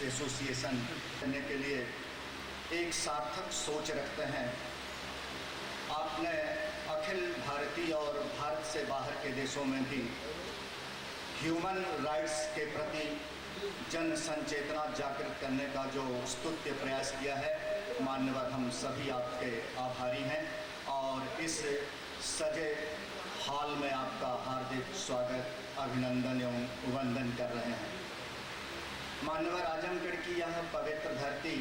Association करने के लिए एक सार्थक सोच रखते हैं। आपने अखिल भारतीय और भारत से बाहर के देशों में भी ह्यूमन राइट्स के प्रति जन संचेतना जागृत करने का जो स्तुत्य प्रयास किया है, मान्यवर हम सभी आपके आभारी हैं और इस सजे हाल में आपका हार्दिक स्वागत, अभिनंदन एवं वंदन कर रहे हैं। मान्यवर आजमगढ़ की यह पवित्र धरती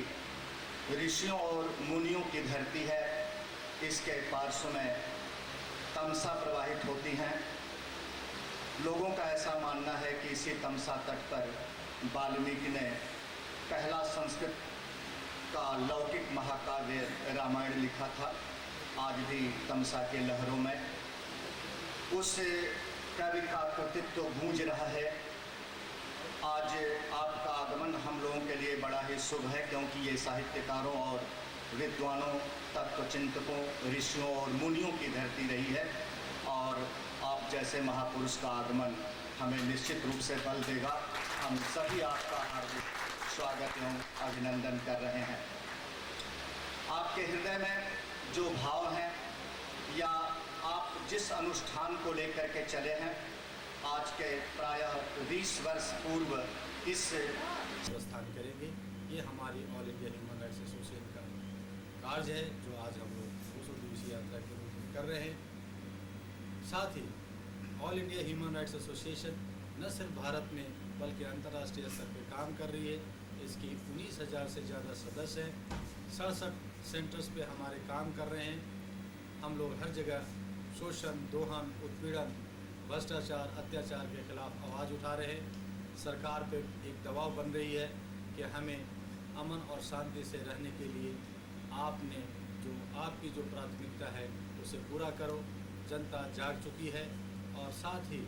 ऋषियों और मुनियों की धरती है। इसके पार्श्व में तमसा प्रवाहित होती हैं। लोगों का ऐसा मानना है कि इसी तमसा तट पर वाल्मीकि ने पहला संस्कृत का लौकिक महाकाव्य रामायण लिखा था। आज भी तमसा के लहरों में उस कवि का कृतित्व गूंज रहा है। आज आपका आगमन हम लोगों के लिए बड़ा ही शुभ है, क्योंकि ये साहित्यकारों और विद्वानों, तत्वचिंतकों, ऋषियों और मुनियों की धरती रही है और आप जैसे महापुरुष का आगमन हमें निश्चित रूप से बल देगा। हम सभी आपका हार्दिक स्वागत एवं अभिनंदन कर रहे हैं। आपके हृदय में जो भाव हैं या आप जिस अनुष्ठान को लेकर के चले हैं, आज के प्रायः 20 वर्ष पूर्व इस प्रस्थान करेंगे। ये हमारी all India human rights association का कार्य है, जो आज हम लोग 200 दिवसीय यात्रा के रूप में कर रहे हैं। साथ ही all India human rights association न सिर्फ भारत में बल्कि अंतर्राष्ट्रीय स्तर पर काम कर रही है। इसकी 19,000 से ज़्यादा सदस्य हैं। 67 सेंटर्स पे हमारे काम कर रहे हैं। हम लोग हर जगह शोषण, दोहन, उत्पीड़न, भ्रष्टाचार, अत्याचार के खिलाफ आवाज़ उठा रहे हैं। सरकार पे एक दबाव बन रही है कि हमें अमन और शांति से रहने के लिए आपकी जो प्राथमिकता है उसे पूरा करो। जनता जाग चुकी है और साथ ही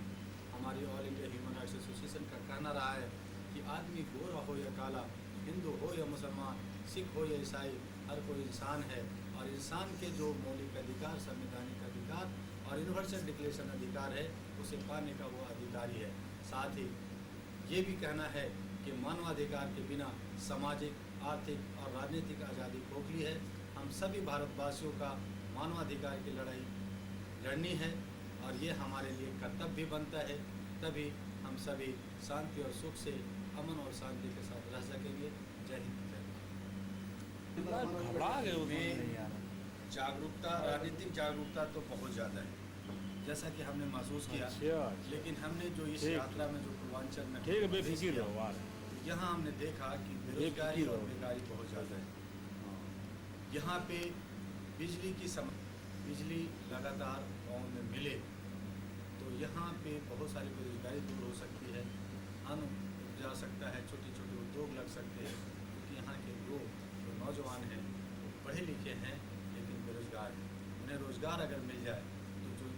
हमारी all India human rights association का कहना रहा है कि आदमी गोरा हो या काला, हिंदू हो या मुसलमान, सिख हो या ईसाई, हर कोई इंसान है और इंसान के जो मौलिक अधिकार, संवैधानिक अधिकार और यूनिवर्सल डिक्लेरेशन अधिकार है, उसे पाने का वो अधिकारी है। साथ ही ये भी कहना है कि मानवाधिकार के बिना सामाजिक, आर्थिक और राजनीतिक आज़ादी खोखली है। हम सभी भारतवासियों का मानवाधिकार की लड़ाई लड़नी है और ये हमारे लिए कर्तव्य भी बनता है। तभी हम सभी शांति और सुख से, अमन और शांति के साथ रह सकेंगे। जय हिंद, जय भारत। घबरा गए जागरूकता, राजनीतिक जागरूकता तो बहुत ज़्यादा है, जैसा कि हमने महसूस किया। लेकिन हमने जो इस यात्रा में जो पूर्वांचल में यहाँ हमने देखा कि बेरोजगारी और बेकारी बहुत ज़्यादा है। यहाँ पे बिजली लगातार गाँव में मिले तो यहाँ पे बहुत सारी बेरोजगारी दूर हो सकती है, अन्न उपजा सकता है, छोटे छोटे उद्योग लग सकते हैं। क्योंकि यहाँ के लोग जो नौजवान हैं वो पढ़े लिखे हैं लेकिन बेरोजगार हैं। उन्हें रोज़गार अगर मिल जाए तो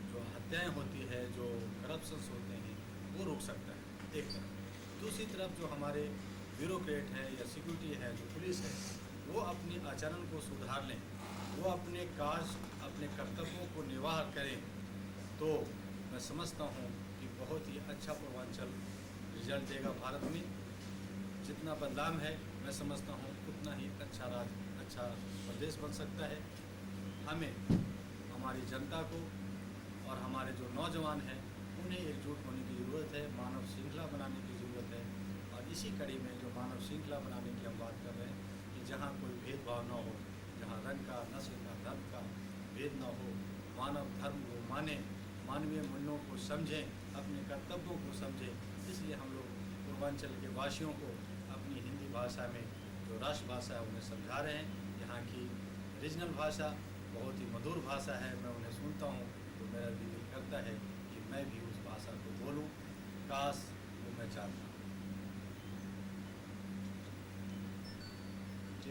जो हत्याएँ होती है, जो करप्शंस होते हैं, वो रुक सकता है एक तरफ। दूसरी तरफ जो हमारे ब्यूरोक्रेट हैं या सिक्योरिटी है, जो पुलिस है, वो अपनी आचरण को सुधार लें, वो अपने कार्य, अपने कर्तव्यों को निर्वाह करें, तो मैं समझता हूँ कि बहुत ही अच्छा पूर्वांचल रिजल्ट देगा भारत में। जितना बदलाव है मैं समझता हूँ उतना ही अच्छा प्रदेश बन सकता है। हमें हमारी जनता को और हमारे जो नौजवान हैं उन्हें एकजुट होने की ज़रूरत है, मानव श्रृंखला बनाने की ज़रूरत है। और इसी कड़ी में जो मानव श्रृंखला बनाने की हम बात कर रहे हैं कि जहाँ कोई भेदभाव न हो, जहाँ रंग का, नस्ल का, धर्म का भेद न हो, मानव धर्म को माने, मानवीय मूल्यों को समझें, अपने कर्तव्यों को समझें। इसलिए हम लोग पूर्वांचल के वासियों को अपनी हिंदी भाषा में जो राष्ट्रभाषा है उन्हें समझा रहे हैं। यहाँ की रीजनल भाषा बहुत ही मधुर भाषा है। मैं उन्हें सुनता हूँ तो मेरा भी दिल करता है कि मैं भी उस भाषा को बोलूँ, काश वो मैं चाहता हूँ।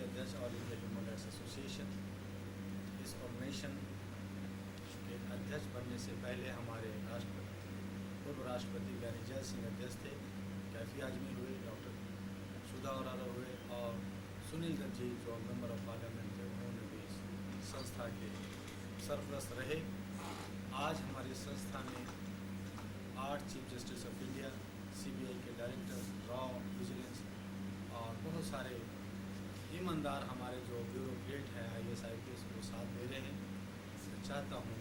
अध्यक्ष all India human rights association, इस ऑर्गेनाइजेशन के अध्यक्ष बनने से पहले हमारे पूर्व राष्ट्रपति ज्ञानी जैल सिंह अध्यक्ष थे, कैफी आजमी हुए, डॉक्टर सुधा अरोड़ा हुए और सुनील दत्त जी जो मेंबर ऑफ पार्लियामेंट थे, उन्होंने भी इस संस्था के सरपरस्त रहे। आज हमारी संस्था में 8 chief justice of India, CBI के डायरेक्टर, रॉ, विजिलेंस और बहुत सारे ईमानदार हमारे जो ब्यूरोक्रेट हैं IAS IPS वो साथ दे रहे हैं। मैं चाहता हूँ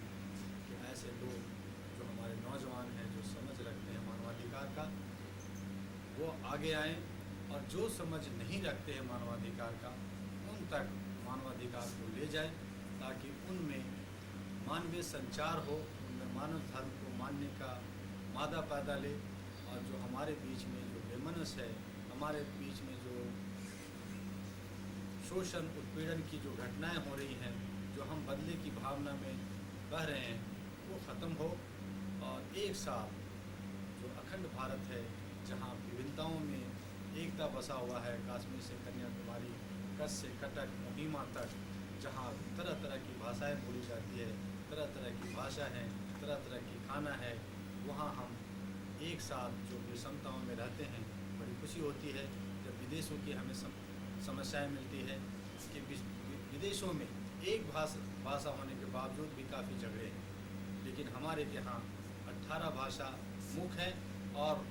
कि ऐसे लोग जो हमारे नौजवान हैं, जो समझ रखते हैं मानवाधिकार का, वो आगे आएँ और जो समझ नहीं रखते हैं मानवाधिकार का, उन तक मानवाधिकार को ले जाएं, ताकि उनमें मानवीय संचार हो, उनमें मानव धर्म को मानने का मादा पैदा ले। और जो हमारे बीच में जो बेमनस है, हमारे बीच में जो शोषण उत्पीड़न की जो घटनाएं हो रही हैं, जो हम बदले की भावना में बह रहे हैं, वो ख़त्म हो। और एक साथ जो अखंड भारत है, जहाँ विभिन्नताओं में एकता बसा हुआ है, कश्मीर से कन्याकुमारी, कच्छ से कटक, कोहिमा तक, जहाँ तरह तरह की भाषाएं बोली जाती है, तरह तरह की भाषा है, तरह तरह की खाना है, वहाँ हम एक साथ जो विषमताओं में रहते हैं। बड़ी खुशी होती है जब विदेशों की हमें समस्याएं मिलती है कि विदेशों में एक भाषा होने के बावजूद भी काफ़ी झगड़े हैं, लेकिन हमारे यहाँ 18 भाषा मुख्य हैं और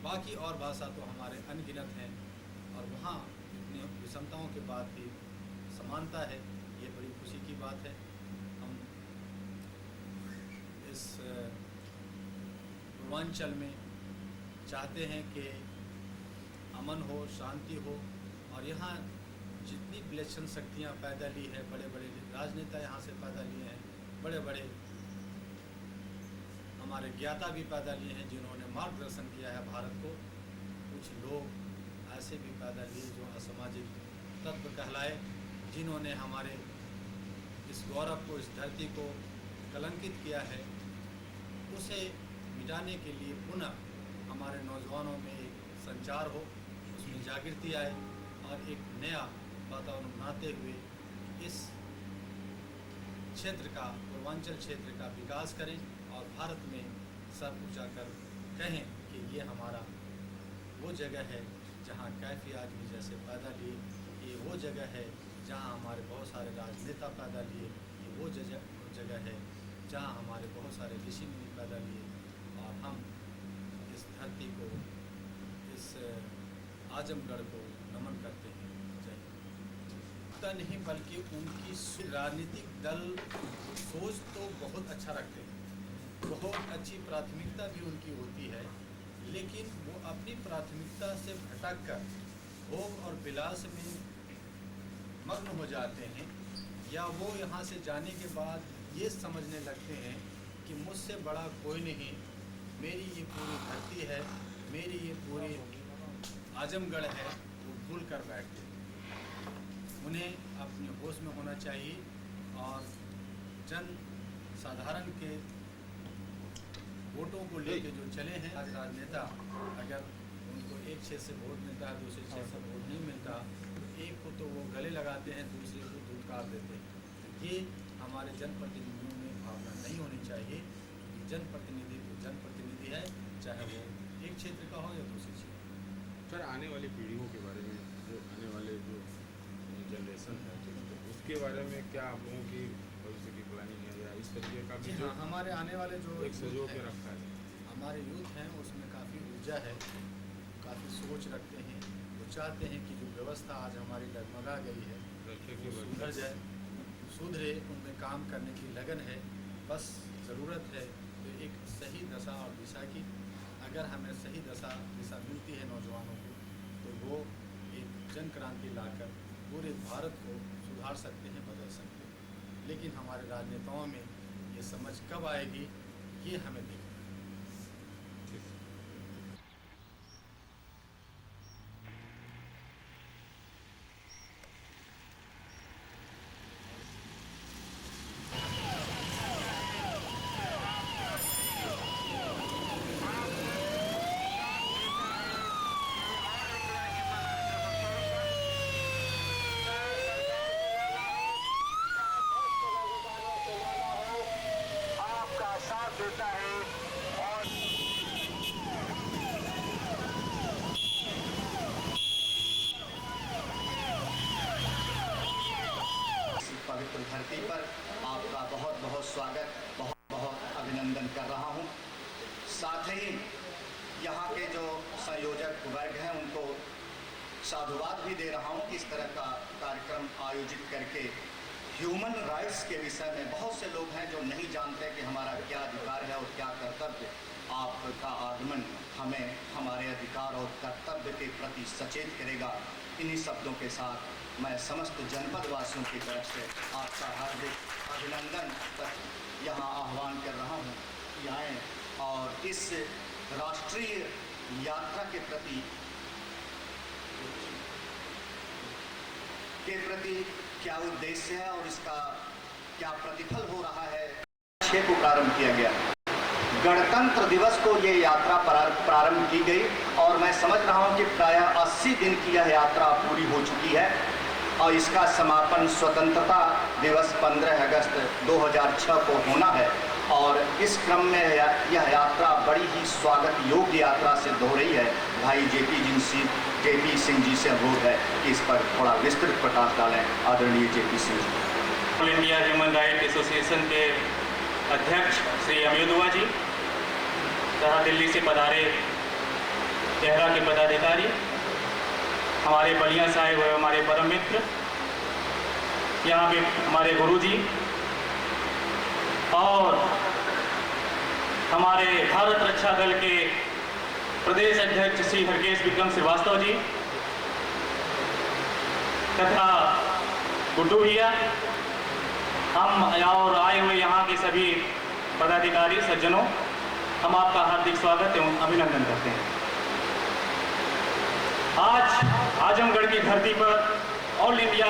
बाकी और भाषा तो हमारे अनगिनत हैं, और वहाँ इतनी विषमताओं के बाद भी समानता है। ये बड़ी खुशी की बात है। हम इस पूर्वांचल में चाहते हैं कि अमन हो, शांति हो, और यहाँ जितनी विलक्षण शक्तियाँ पैदा ली है, बड़े बड़े राजनेता यहाँ से पैदा लिए हैं, बड़े बड़े हमारे ज्ञाता भी पैदा लिए हैं जिन्होंने मार्गदर्शन किया है भारत को। कुछ लोग ऐसे भी पैदा लिए जो असामाजिक तत्व कहलाए, जिन्होंने हमारे इस गौरव को, इस धरती को कलंकित किया है। उसे मिटाने के लिए पुनः हमारे नौजवानों में एक संचार हो, उसमें जागृति आए और एक नया वातावरण बनाते हुए इस क्षेत्र का, पूर्वांचल क्षेत्र का विकास करें और भारत में सर ऊंचाकर कहें कि ये हमारा वो जगह है जहाँ कैफी आदमी जैसे पैदा लिए, ये वो जगह है जहाँ हमारे बहुत सारे राजनेता पैदा लिए, ये वो जगह है जहाँ हमारे बहुत सारे ऋषि मुनि पैदा लिए, और हम इस धरती को, इस आजमगढ़ को नमन करते हैं। जय नहीं, बल्कि उनकी राजनीतिक दल सोच तो बहुत अच्छा रखते हैं, बहुत अच्छी प्राथमिकता भी उनकी होती है, लेकिन वो अपनी प्राथमिकता से भटककर भोग और विलास में मग्न हो जाते हैं, या वो यहाँ से जाने के बाद ये समझने लगते हैं कि मुझसे बड़ा कोई नहीं, मेरी ये पूरी धरती है, मेरी ये पूरी आजमगढ़ है, वो भूल कर बैठते हैं। उन्हें अपने होश में होना चाहिए और जन साधारण के वोटों को लेके जो चले हैं आज राजनेता, अगर उनको एक क्षेत्र से वोट मिलता है, दूसरे क्षेत्र से वोट नहीं मिलता, तो एक को तो वो गले लगाते हैं, दूसरे को धुतकार देते हैं। ये हमारे जनप्रतिनिधियों में भावना नहीं होनी चाहिए, क्योंकि जनप्रतिनिधि तो जनप्रतिनिधि है, चाहे वो एक क्षेत्र का हो या दूसरे क्षेत्र। सर, आने वाली पीढ़ियों के बारे में, जो आने वाले जो जनरेशन है, तो उसके बारे में क्या आप लोगों की भविष्य की प्लानिंग है, या इस तरीके का भी? हाँ, हमारे आने वाले जो एक सजो के रखा है, हमारे यूथ हैं, उसमें काफ़ी ऊर्जा है, काफ़ी सोच रखते हैं। वो चाहते हैं कि जो व्यवस्था आज हमारी डगमगा गई है वो सुधर जाए, सुधरे, उनमें काम करने की लगन है। बस ज़रूरत है तो एक सही दशा और दिशा की। अगर हमें सही दिशा मिलती है नौजवानों को, तो वो एक जन क्रांति लाकर पूरे भारत को सुधार सकते हैं, बदल सकते हैं। लेकिन हमारे राजनेताओं में ये समझ कब आएगी, ये हमें देखना है। देता है और पवित्र धरती पर आपका बहुत बहुत स्वागत, बहुत बहुत अभिनंदन कर रहा हूं। साथ ही यहाँ के जो संयोजक वर्ग हैं उनको साधुवाद भी दे रहा हूँ कि इस तरह का कार्यक्रम आयोजित करके ह्यूमन राइट्स के विषय में बहुत से लोग हैं जो नहीं जानते कि हमारा क्या अधिकार है और क्या कर्तव्य। आपका आगमन हमें हमारे अधिकार और कर्तव्य के प्रति सचेत करेगा। इन्हीं शब्दों के साथ मैं समस्त जनपद वासियों की तरफ से आपका हार्दिक अभिनंदन तक यहाँ आह्वान कर रहा हूँ कि आएँ और इस राष्ट्रीय यात्रा के प्रति क्या उद्देश्य है और इसका क्या प्रतिफल हो रहा है। 6 को प्रारंभ किया गया। गणतंत्र दिवस को ये यात्रा प्रारंभ की गई और मैं समझ रहा हूँ कि प्रायः 80 दिन की यह यात्रा पूरी हो चुकी है और इसका समापन स्वतंत्रता दिवस 15 अगस्त 2006 को होना है। और इस क्रम में यह यात्रा बड़ी ही स्वागत योग्य यात्रा सिद्ध हो रही है। भाई जेपी सिंह जी से अनुरोध है कि इस पर थोड़ा विस्तृत प्रकाश डालें। आदरणीय JP Singh ji. All India human right association के अध्यक्ष श्री अमित दुआ जी तथा दिल्ली से पधारे तेहरा के पदाधिकारी, हमारे बलिया साहिब और हमारे परम मित्र, यहाँ पे हमारे गुरु जी और हमारे भारत रक्षा दल के प्रदेश अध्यक्ष श्री हरकेश विक्रम श्रीवास्तव जी तथा गुड्डू भैया, हम और आए हुए यहाँ के सभी पदाधिकारी सज्जनों, हम आपका हार्दिक स्वागत एवं अभिनंदन करते हैं। आज आजमगढ़ की धरती पर all India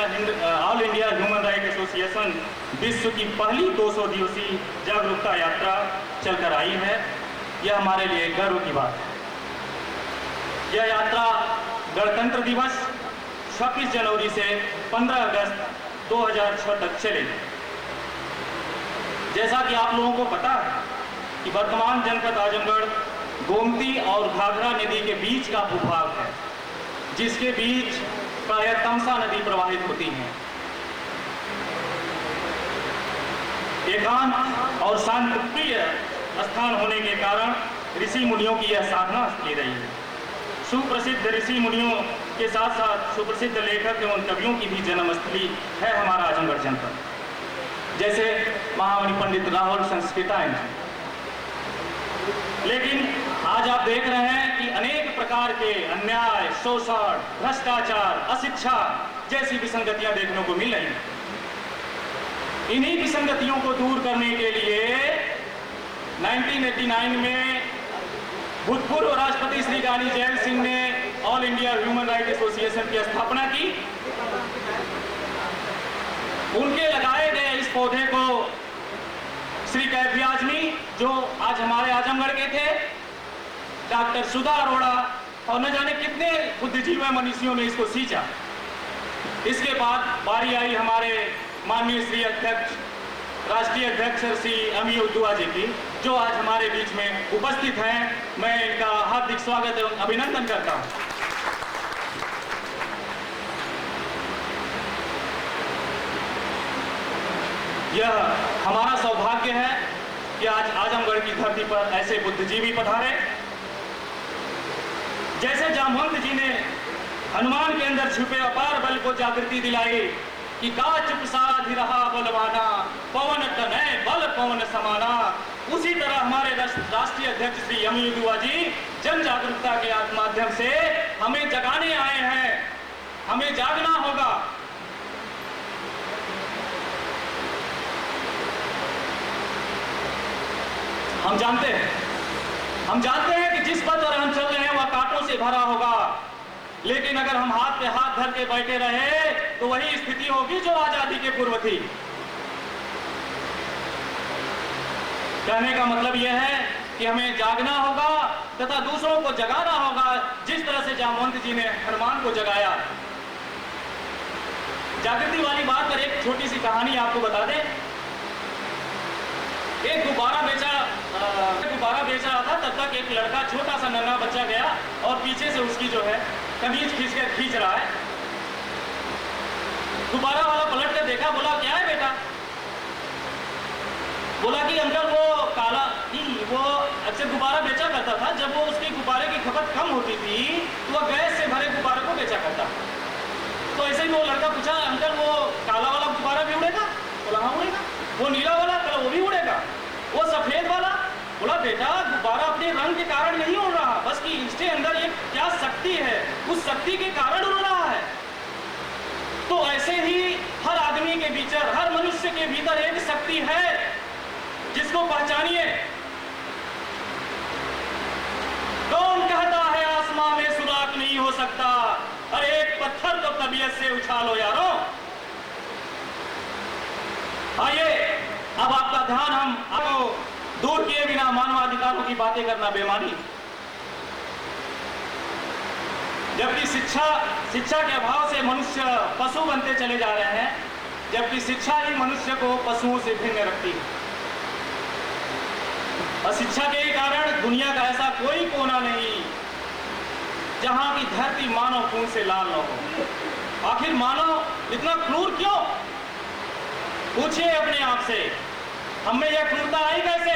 human right association विश्व की पहली 200 दिवसीय जागरूकता यात्रा चलकर आई है। यह हमारे लिए गर्व की बात है। यह यात्रा गणतंत्र दिवस 26 जनवरी से 15 अगस्त 2006 तक चलेगी। जैसा कि आप लोगों को पता है कि वर्तमान जनपद आजमगढ़ गोमती और घाघरा नदी के बीच का भूभाग है, जिसके बीच प्रायः तमसा नदी प्रवाहित होती है। एकांत और शांतिप्रिय स्थान होने के कारण ऋषि मुनियों की यह साधना की रही है। सुप्रसिद्ध ऋषि मुनियों के साथ साथ सुप्रसिद्ध लेखक एवं कवियों की भी जन्मस्थली है हमारा आजमगढ़ जनपद, जैसे महामणि पंडित राहुल संस्कृतायन जी। लेकिन आज आप देख रहे हैं कि अनेक प्रकार के अन्याय, शोषण, भ्रष्टाचार, अशिक्षा जैसी विसंगतियां देखने को मिल रही हैं। इन्हीं विसंगतियों को दूर करने के लिए 1989 में भूतपूर्व राष्ट्रपति श्री रानी जैल सिंह ने all India human right association की स्थापना की। उनके लगाए गए इस पौधे को श्री कैफी आजमी, जो आज हमारे आजमगढ़ के थे, डॉक्टर सुधा अरोड़ा और न जाने कितने बुद्धिजीवी मनीषियों ने इसको सींचा। इसके बाद बारी आई हमारे माननीय श्री अध्यक्ष, राष्ट्रीय अध्यक्ष श्री अमित दुआ जी की, जो आज हमारे बीच में उपस्थित हैं। मैं इनका हार्दिक स्वागत एवं अभिनंदन करता हूं। यह हमारा सौभाग्य है कि आज आजमगढ़ की धरती पर ऐसे बुद्धिजीवी पधारे। जैसे जामवंत जी ने हनुमान के अंदर छुपे अपार बल को जागृति दिलाई कि काच प्रसाद रहा बलवाना, पवन तनय बल पवन समाना, उसी तरह हमारे राष्ट्रीय अध्यक्ष श्री अमित दुआ जी जन जागरूकता के माध्यम से हमें जगाने आए हैं। हमें जागना होगा। हम जानते हैं कि जिस पथ पर हम चल रहे हैं वह कांटों से भरा होगा, लेकिन अगर हम हाथ पे हाथ धर के बैठे रहे तो वही स्थिति होगी जो आजादी के पूर्व थी। कहने का मतलब यह है कि हमें जागना होगा तथा दूसरों को जगाना होगा, जिस तरह से जामवंत जी ने हनुमान को जगाया। जागृति वाली बात पर एक छोटी सी कहानी आपको बता दें। एक गुब्बारा बेच रहा था, तब तक एक लड़का, छोटा सा नन्हा बच्चा गया और पीछे से उसकी जो है कमीज खींच रहा है। गुब्बारा वाला पलट कर देखा, बोला क्या है बेटा? बोला कि अंकल वो काला नहीं, वो से गुब्बारा बेचा करता था। जब वो उसके गुब्बारे की खपत कम होती थी तो वह गैस से भरे गुब्बारे को बेचा करता था। तो ऐसे ही वो लड़का पूछा, अंकल वो काला वाला गुब्बारा भी उड़ेगा? बोला हाँ उड़ेगा। वो नीला वाला? बोला वो भी उड़ेगा। वो सफेद वाला? बोला बेटा गुब्बारा अपने रंग के कारण नहीं उड़ रहा, बस कि इसके अंदर एक क्या शक्ति है, उस शक्ति के कारण उड़ रहा है। तो ऐसे ही हर आदमी के भीतर, हर मनुष्य के भीतर एक शक्ति है जिसको पहचानिए। कौन कहता है आसमां में सुराख नहीं हो सकता? अरे एक पत्थर तो तबीयत से उछालो यारों। आइए अब आपका ध्यान हम आपको दूर किए बिना मानवाधिकारों की बातें करना बेमानी। जबकि शिक्षा के अभाव से मनुष्य पशु बनते चले जा रहे हैं, जबकि शिक्षा ही मनुष्य को पशुओं से भिन्न रखती है। और शिक्षा के कारण दुनिया का ऐसा कोई कोना नहीं जहां की धरती मानव खून से लाल न हो। आखिर मानव इतना क्रूर क्यों? पूछिए अपने आप से, हमें यह क्रूरता आई कैसे?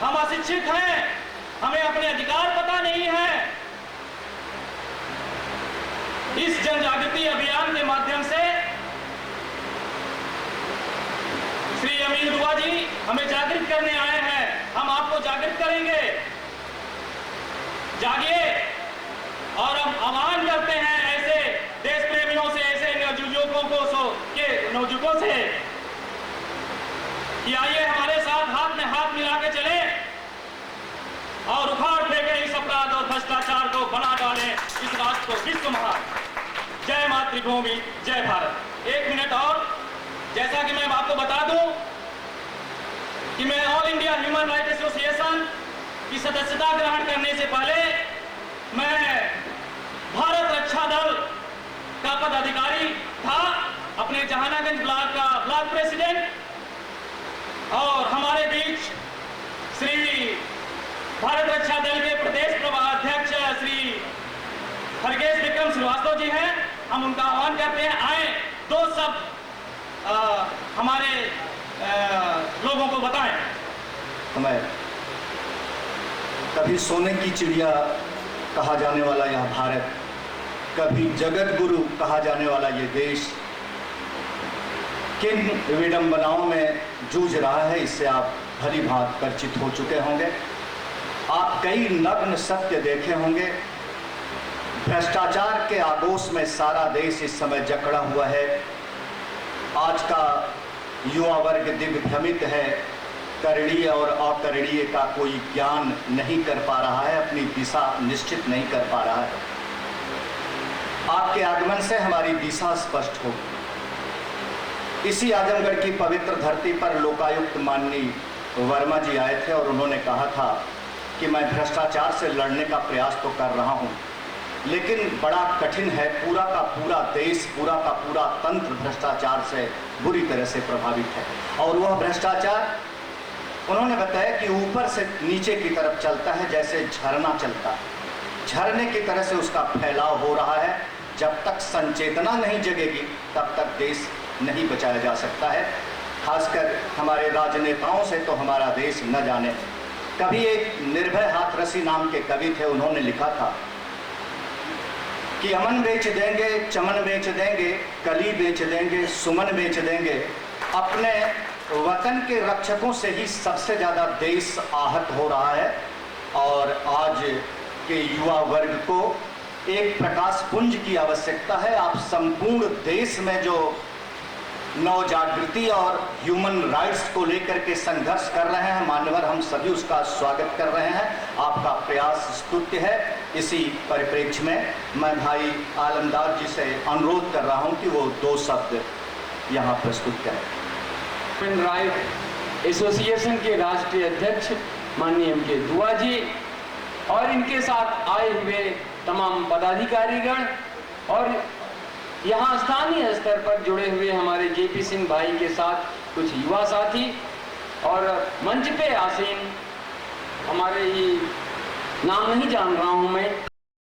हम अशिक्षित हैं, हमें अपने अधिकार पता नहीं है। इस जन जागृति अभियान के माध्यम से श्री अमीर दुआ जी हमें जागृत करने आए हैं। हम आपको जागृत करेंगे। जागिए और हम आह्वान करते हैं ऐसे देश प्रेमियों से, ऐसे नवजुवकों से कि आइए हमारे साथ हाथ में हाथ मिला के चले और उखाड़ फेंके इस अपराध और भ्रष्टाचार को, बना डालें इस राष्ट्र को विश्व महान। जय मातृभूमि, जय भारत। एक मिनट और, जैसा कि मैं आपको बता दूं कि मैं all India human right association की सदस्यता ग्रहण करने से पहले मैं भारत रक्षा दल का पदाधिकारी था, अपने जहानागंज ब्लॉक का ब्लॉक प्रेसिडेंट। और हमारे बीच श्री भारत रक्षा दल के प्रदेश अध्यक्ष श्री हरकेश विक्रम श्रीवास्तव जी हैं। हम उनका आह्वान करते हैं, आए दो शब्द हमारे लोगों को बताएं। हमें कभी सोने की चिड़िया कहा जाने वाला यह भारत, कभी जगत गुरु कहा जाने वाला ये देश किन विडंबनाओं में जूझ रहा है, इससे आप भली भांति परिचित हो चुके होंगे। आप कई नग्न सत्य देखे होंगे। भ्रष्टाचार के आगोश में सारा देश इस समय जकड़ा हुआ है। आज का युवा वर्ग दिग्भ्रमित है, करणीय और अकरणीय का कोई ज्ञान नहीं कर पा रहा है, अपनी दिशा निश्चित नहीं कर पा रहा है। आपके आगमन से हमारी दिशा स्पष्ट होगी। इसी आजमगढ़ की पवित्र धरती पर लोकायुक्त माननीय वर्मा जी आए थे और उन्होंने कहा था कि मैं भ्रष्टाचार से लड़ने का प्रयास तो कर रहा हूं, लेकिन बड़ा कठिन है। पूरा का पूरा देश, पूरा का पूरा तंत्र भ्रष्टाचार से बुरी तरह से प्रभावित है। और वह भ्रष्टाचार उन्होंने बताया कि ऊपर से नीचे की तरफ चलता है, जैसे झरना चलता है। झरने की तरह से उसका फैलाव हो रहा है। जब तक संचेतना नहीं जगेगी तब तक देश नहीं बचाया जा सकता है। खासकर हमारे राजनेताओं से तो हमारा देश न जाने। कभी एक निर्भय हाथरसी नाम के कवि थे, उन्होंने लिखा था कि अमन बेच देंगे, चमन बेच देंगे, कली बेच देंगे, सुमन बेच देंगे। अपने वतन के रक्षकों से ही सबसे ज़्यादा देश आहत हो रहा है। और आज के युवा वर्ग को एक प्रकाश पुंज की आवश्यकता है। आप संपूर्ण देश में जो नव जागृति और ह्यूमन राइट्स को लेकर के संघर्ष कर रहे हैं, मान्यवर हम सभी उसका स्वागत कर रहे हैं। आपका प्रयास स्तुत्य है। इसी परिप्रेक्ष्य में मैं भाई आलमदार जी से अनुरोध कर रहा हूं कि वो दो शब्द यहाँ प्रस्तुत करें। ह्यूमन राइट एसोसिएशन के राष्ट्रीय अध्यक्ष माननीय एम के दुआ जी और इनके साथ आए हुए तमाम पदाधिकारीगण और यहाँ स्थानीय स्तर पर जुड़े हुए हमारे जेपी सिंह भाई के साथ कुछ युवा साथी और मंच पे आसीन हमारे ही नाम नहीं जान रहा हूँ मैं,